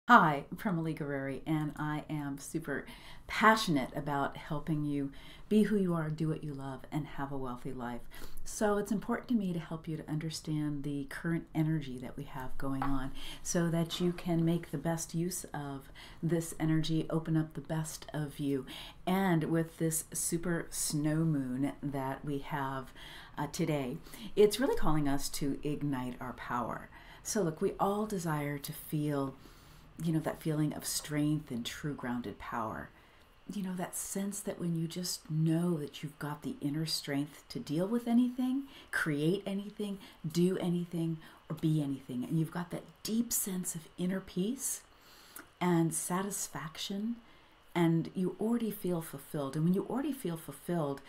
Hi, I'm Prema Gurreri, and I am super passionate about helping you be who you are, do what you love, and have a wealthy life. So it's important to me to help you to understand the current energy that we have going on so that you can make the best use of this energy, open up the best of you. And with this super snow moon that we have today, it's really calling us to ignite our power. So look, we all desire to feel that feeling of strength and true grounded power. That sense that when you just know that you've got the inner strength to deal with anything, create anything, do anything, or be anything. And you've got that deep sense of inner peace and satisfaction, and you already feel fulfilled. And when you already feel fulfilled,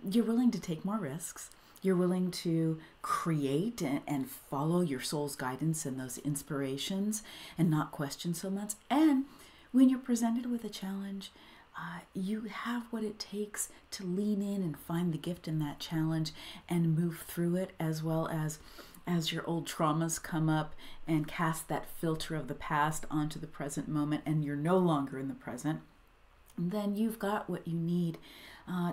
you're willing to take more risks. You're willing to create and follow your soul's guidance and those inspirations and not question so much. And when you're presented with a challenge, you have what it takes to lean in and find the gift in that challenge and move through it, as well as your old traumas come up and cast that filter of the past onto the present moment, and you're no longer in the present. Then you've got what you need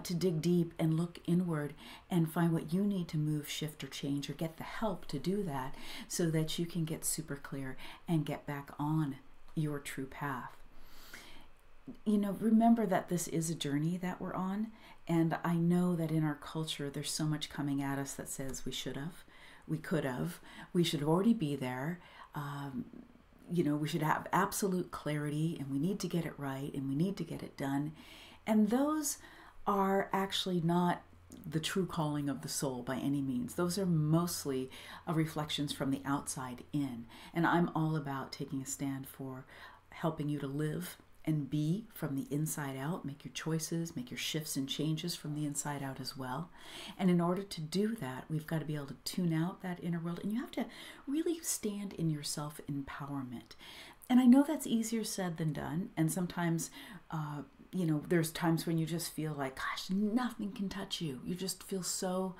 to dig deep and look inward and find what you need to move, shift, or change, or get the help to do that so that you can get super clear and get back on your true path. Remember that this is a journey that we're on, and I know that in our culture there's so much coming at us that says we should have, we could have, we should already be there. We should have absolute clarity, and we need to get it right, and we need to get it done. And those are actually not the true calling of the soul by any means. Those are mostly reflections from the outside in. And I'm all about taking a stand for helping you to live and be from the inside out, make your choices, make your shifts and changes from the inside out as well. And in order to do that, we've got to be able to tune out that inner world, and you have to really stand in your self-empowerment. And I know that's easier said than done, and sometimes there's times when you just feel like, gosh, nothing can touch you. You just feel so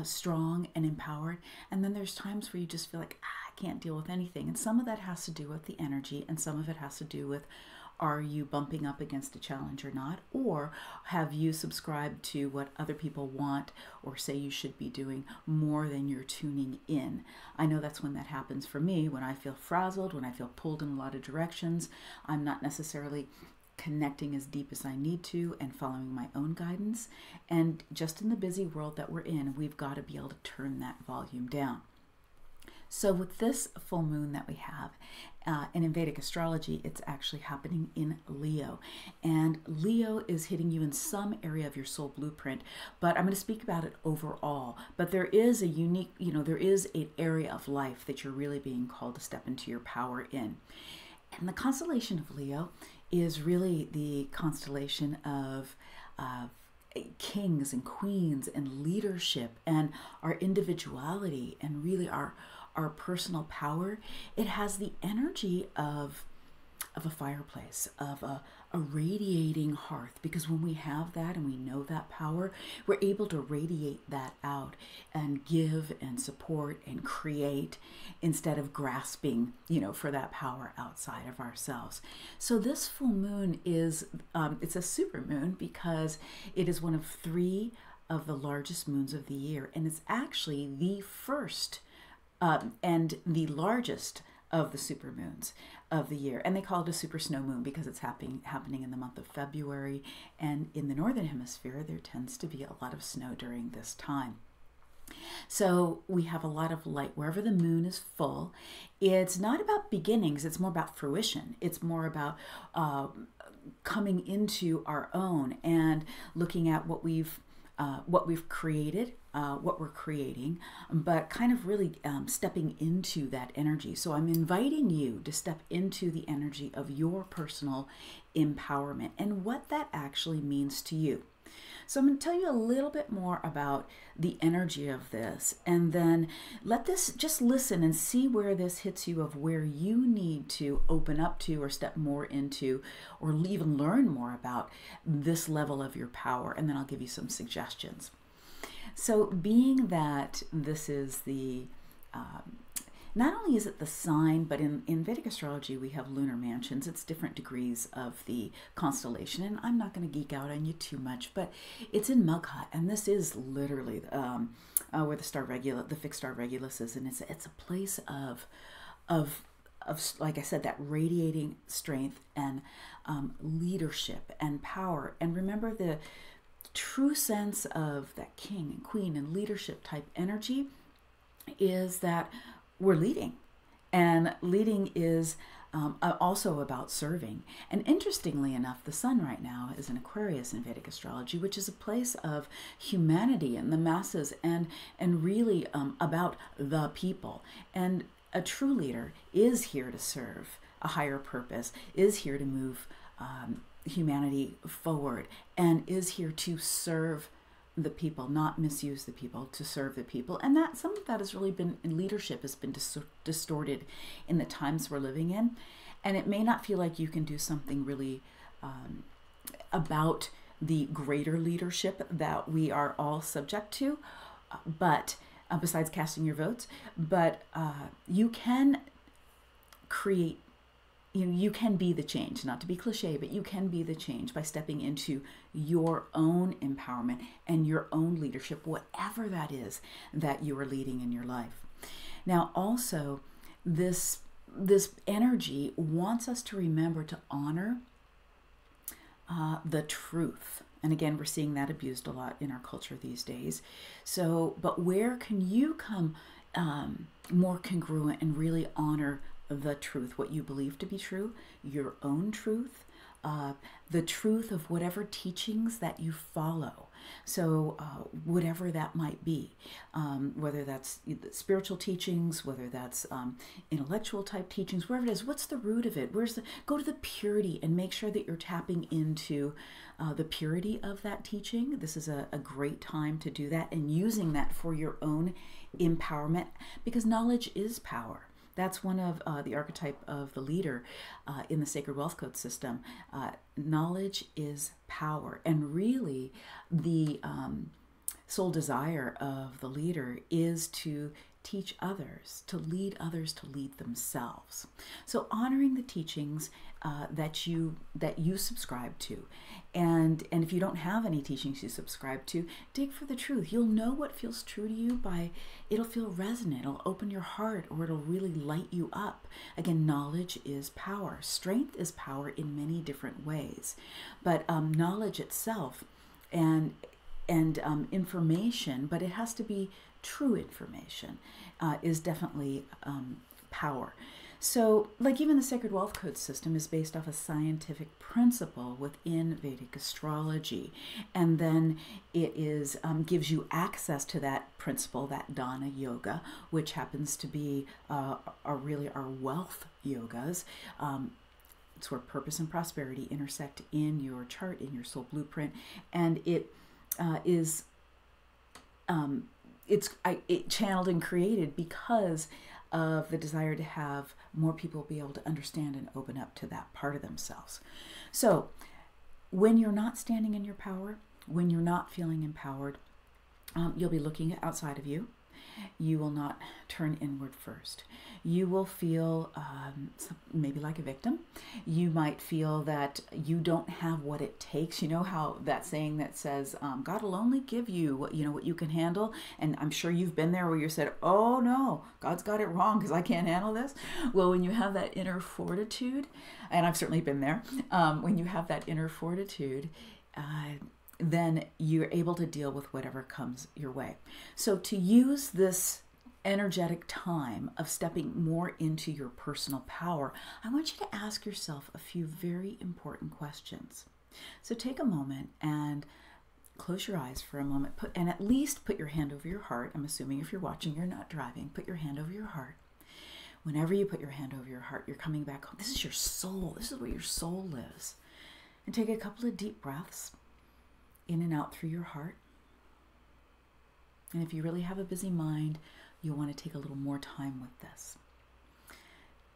strong and empowered. And then there's times where you just feel like, I can't deal with anything. And some of that has to do with the energy, and some of it has to do with, are you bumping up against a challenge or not? Or have you subscribed to what other people want or say you should be doing more than you're tuning in? I know that's when that happens for me, when I feel frazzled, when I feel pulled in a lot of directions. I'm not necessarily connecting as deep as I need to and following my own guidance. And just in the busy world that we're in, we've got to be able to turn that volume down. So with this full moon that we have, and in Vedic astrology, it's actually happening in Leo. And Leo is hitting you in some area of your soul blueprint, but I'm going to speak about it overall. But there is a unique, there is an area of life that you're really being called to step into your power in. And the constellation of Leo is really the constellation of kings and queens and leadership and our individuality and really our personal power. It has the energy of a fireplace, of a radiating hearth, because when we have that and we know that power, we're able to radiate that out and give and support and create instead of grasping, for that power outside of ourselves. So this full moon is, it's a super moon because it is one of 3 of the largest moons of the year, and it's actually the first and the largest of the supermoons of the year. And they call it a super snow moon because it's happening in the month of February. And in the northern hemisphere, there tends to be a lot of snow during this time. So we have a lot of light wherever the moon is full. It's not about beginnings, it's more about fruition. It's more about coming into our own and looking at what we've created, what we're creating, but kind of really stepping into that energy. So I'm inviting you to step into the energy of your personal empowerment and what that actually means to you. So I'm going to tell you a little bit more about the energy of this, and then let this, just listen and see where this hits you, of where you need to open up to or step more into or even learn more about this level of your power, and then I'll give you some suggestions. So being that this is the not only is it the sign, but in Vedic astrology, we have lunar mansions. It's different degrees of the constellation. And I'm not going to geek out on you too much, but it's in Magha. And this is literally where the fixed star Regulus is. And it's a place of, like I said, that radiating strength and leadership and power. And remember, the true sense of that king and queen and leadership type energy is that we're leading. And leading is also about serving. And interestingly enough, the sun right now is in Aquarius in Vedic astrology, which is a place of humanity and the masses, and really about the people. And a true leader is here to serve a higher purpose, is here to move humanity forward, and is here to serve the people, not misuse the people, to serve the people. And that some of that has really been, in leadership, has been distorted in the times we're living in. And it may not feel like you can do something really about the greater leadership that we are all subject to, but besides casting your votes, but you can create, you can be the change, not to be cliche, but you can be the change by stepping into your own empowerment and your own leadership, whatever that is that you are leading in your life. Now, also, this energy wants us to remember to honor the truth. And again, we're seeing that abused a lot in our culture these days. So, but where can you come more congruent and really honor the truth, what you believe to be true, your own truth, the truth of whatever teachings that you follow. So whatever that might be, whether that's spiritual teachings, whether that's intellectual type teachings, wherever it is, what's the root of it? Go to the purity and make sure that you're tapping into the purity of that teaching. This is a great time to do that and using that for your own empowerment, because knowledge is power. That's one of the archetype of the leader in the Sacred Wealth Code system. Knowledge is power. And really, the sole desire of the leader is to teach others, to lead themselves. So honoring the teachings that you subscribe to. And if you don't have any teachings you subscribe to, dig for the truth. You'll know what feels true to you it'll feel resonant, it'll open your heart, or it'll really light you up. Again, knowledge is power. Strength is power in many different ways. But knowledge itself and information, but it has to be true information, is definitely power. So, like, even the Sacred Wealth Code system is based off a scientific principle within Vedic astrology, and then it is gives you access to that principle, that Dana Yoga, which happens to be our wealth yogas. It's where purpose and prosperity intersect in your chart, in your soul blueprint, and it's channeled and created because of the desire to have more people be able to understand and open up to that part of themselves. So when you're not standing in your power, when you're not feeling empowered, you'll be looking outside of you. You will not turn inward first. You will feel maybe like a victim. You might feel that you don't have what it takes. You know how that saying that says, God will only give you what you can handle. And I'm sure you've been there where you said, oh no, God's got it wrong because I can't handle this. Well, when you have that inner fortitude, and I've certainly been there, when you have that inner fortitude, then you're able to deal with whatever comes your way. So to use this energetic time of stepping more into your personal power, I want you to ask yourself a few very important questions. So take a moment and close your eyes for a moment, and at least put your hand over your heart. I'm assuming if you're watching, you're not driving. Put your hand over your heart. Whenever you put your hand over your heart, you're coming back home. This is your soul. This is where your soul lives. And take a couple of deep breaths in and out through your heart. And if you really have a busy mind, you'll want to take a little more time with this.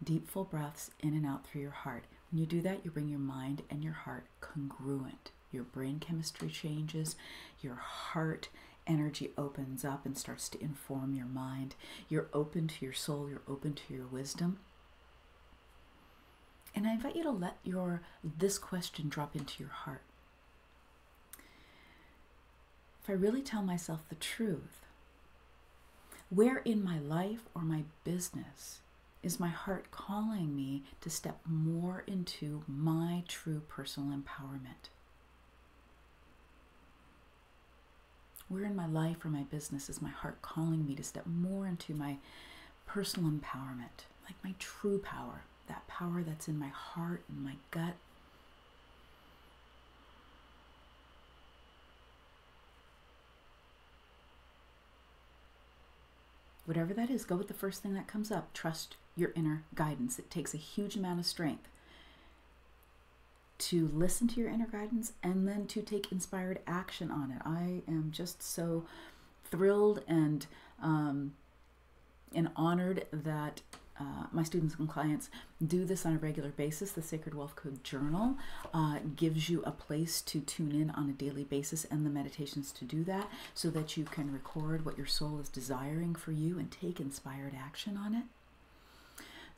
Deep, full breaths in and out through your heart. When you do that, you bring your mind and your heart congruent. Your brain chemistry changes, your heart energy opens up and starts to inform your mind. You're open to your soul, you're open to your wisdom. And I invite you to let this question drop into your heart. If I really tell myself the truth, where in my life or my business is my heart calling me to step more into my true personal empowerment? Where in my life or my business is my heart calling me to step more into my personal empowerment, like my true power, that power that's in my heart and my gut? Whatever that is, go with the first thing that comes up. Trust your inner guidance. It takes a huge amount of strength to listen to your inner guidance and then to take inspired action on it. I am just so thrilled and honored that my students and clients do this on a regular basis. The Sacred Wealth Code Journal gives you a place to tune in on a daily basis and the meditations to do that, so that you can record what your soul is desiring for you and take inspired action on it.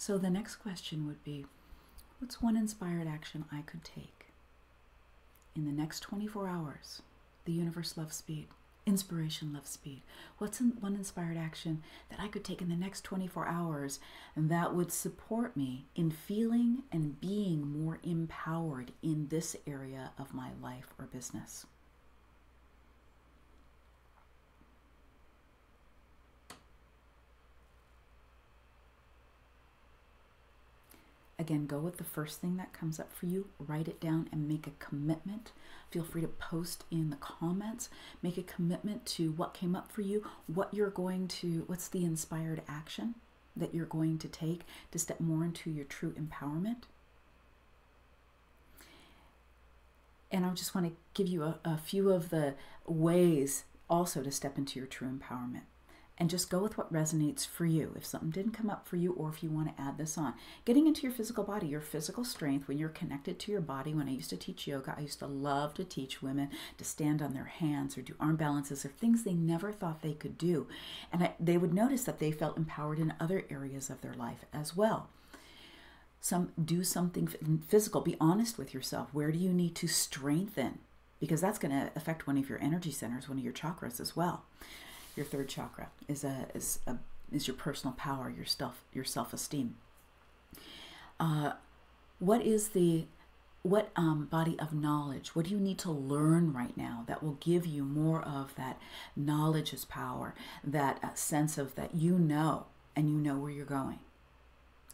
So the next question would be, what's one inspired action I could take in the next 24 hours? The universe loves speed. Inspiration loves speed. What's one inspired action that I could take in the next 24 hours that would support me in feeling and being more empowered in this area of my life or business? Again, go with the first thing that comes up for you. Write it down and make a commitment. Feel free to post in the comments. Make a commitment to what came up for you, what's the inspired action that you're going to take to step more into your true empowerment. And I just want to give you a few of the ways also to step into your true empowerment. And just go with what resonates for you. If something didn't come up for you, or if you want to add this on. Getting into your physical body, your physical strength, when you're connected to your body. When I used to teach yoga, I used to love to teach women to stand on their hands or do arm balances or things they never thought they could do. And they would notice that they felt empowered in other areas of their life as well. Do something physical. Be honest with yourself. Where do you need to strengthen? Because that's going to affect one of your energy centers, one of your chakras as well. Your third chakra is your personal power, your self-esteem. What body of knowledge? What do you need to learn right now that will give you more of that knowledge as power, that sense of that you know, and you know where you're going,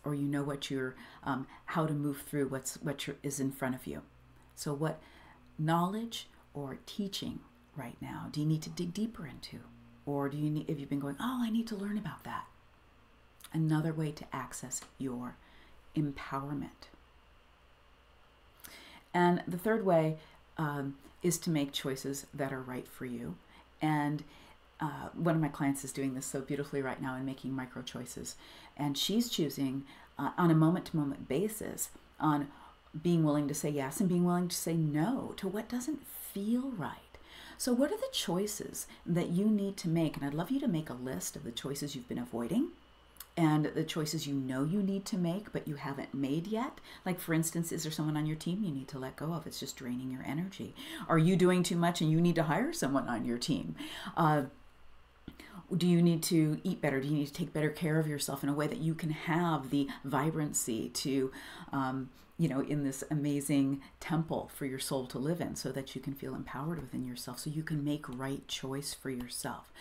or you know what you're how to move through what is in front of you. So what knowledge or teaching right now do you need to dig deeper into? Or do you need, if you've been going, I need to learn about that. Another way to access your empowerment. And the third way is to make choices that are right for you. And one of my clients is doing this so beautifully right now and making micro choices. And she's choosing on a moment-to-moment basis on being willing to say yes and being willing to say no to what doesn't feel right. So what are the choices that you need to make? And I'd love you to make a list of the choices you've been avoiding and the choices you know you need to make but you haven't made yet. Like, for instance, is there someone on your team you need to let go of? It's just draining your energy. Are you doing too much and you need to hire someone on your team? Do you need to eat better? Do you need to take better care of yourself in a way that you can have the vibrancy to, in this amazing temple for your soul to live in, so that you can feel empowered within yourself, so you can make right choice for yourself?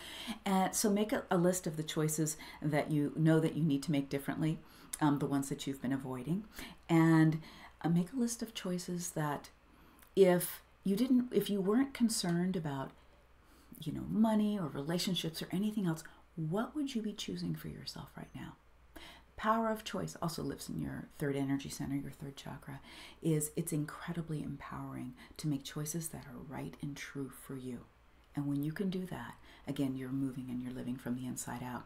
And so make a list of the choices that you know that you need to make differently, the ones that you've been avoiding, and make a list of choices that if you weren't concerned about money or relationships or anything else, what would you be choosing for yourself right now? Power of choice also lives in your third energy center, your third chakra. It's incredibly empowering to make choices that are right and true for you. And when you can do that, again, you're moving and you're living from the inside out.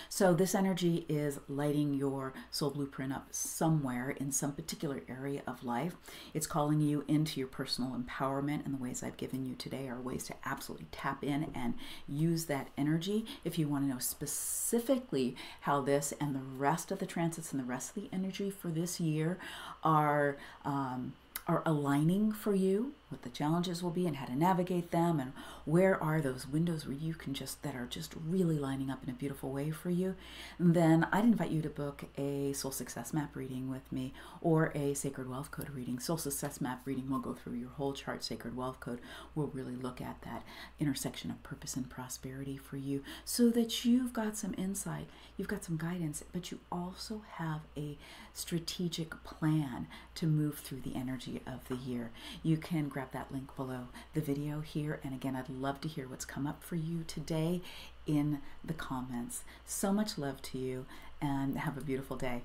So this energy is lighting your soul blueprint up somewhere in some particular area of life. It's calling you into your personal empowerment, and the ways I've given you today are ways to absolutely tap in and use that energy. If you want to know specifically how this and the rest of the transits and the rest of the energy for this year are aligning for you, what the challenges will be and how to navigate them, and where are those windows where you can that are just really lining up in a beautiful way for you, then I'd invite you to book a Soul Success Map reading with me, or a Sacred Wealth Code reading. Soul Success Map reading will go through your whole chart. Sacred Wealth Code will really look at that intersection of purpose and prosperity for you, so that you've got some insight, you've got some guidance, but you also have a strategic plan to move through the energy of the year. You can grab that link below the video here. And again, I'd love to hear what's come up for you today in the comments. So much love to you, and have a beautiful day.